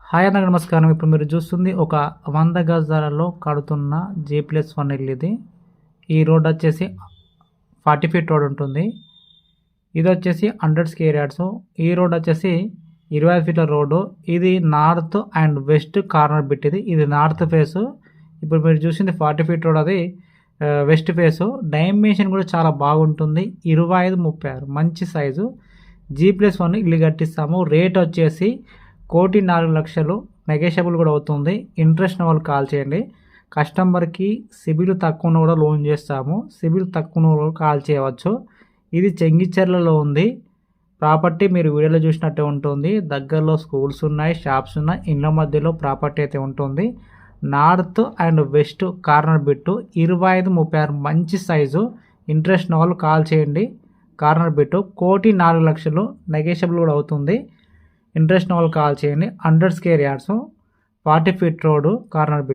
Hi అన్న నమస్కారం. ఇప్పుడు మీరు చూస్తుంది ఒక 100 గజాలలో కడుతున్న G+1 ఇల్లు ఇది. ఈ రోడ్ వచ్చేసి 40 ఫీట్ రోడ్ ఉంటుంది. ఇది వచ్చేసి 100 స్క్వేర్ యార్డ్స్. ఈ రోడ్ వచ్చేసి 25 ఫీట్ల రోడ్డు. ఇది north and west corner bit. ఇది నార్త్ ఫేసు. ఇప్పుడు మీరు చూసింది 40 ఫీట్ రోడ్, అది వెస్ట్ ఫేసు. డైమెన్షన్ కూడా చాలా బాగుంటుంది. 25-36 మంచి సైజు. G+1 ఇల్లు కట్టిస్తాము. రేట్ వచ్చేసి 1,04,00,000. నెగోషియబుల్ కూడా అవుతుంది. ఇంట్రెస్ట్ వాళ్ళు కాల్ చేయండి. కస్టమర్కి సిబిల్ తక్కువ ఉన్న కూడా లోన్ చేస్తాము. సిబిల్ తక్కువ ఉన్న కూడా కాల్ చేయవచ్చు. ఇది చెంగిచెర్లలో ఉంది. ప్రాపర్టీ మీరు వీడియోలో చూసినట్టే ఉంటుంది. దగ్గరలో స్కూల్స్ ఉన్నాయి, షాప్స్ ఉన్నాయి. ఇండ్ల మధ్యలో ప్రాపర్టీ అయితే ఉంటుంది. North and west corner bit. 25-36 మంచి సైజు. ఇంట్రెస్ట్ ఉన్న వాళ్ళు కాల్ చేయండి. Corner bit 1,04,00,000. నెగోషియబుల్ కూడా అవుతుంది. ఇంట్రెస్ట్ వాళ్ళు కాల్ చేయండి. 100 square yards, 40 feet road, corner bit.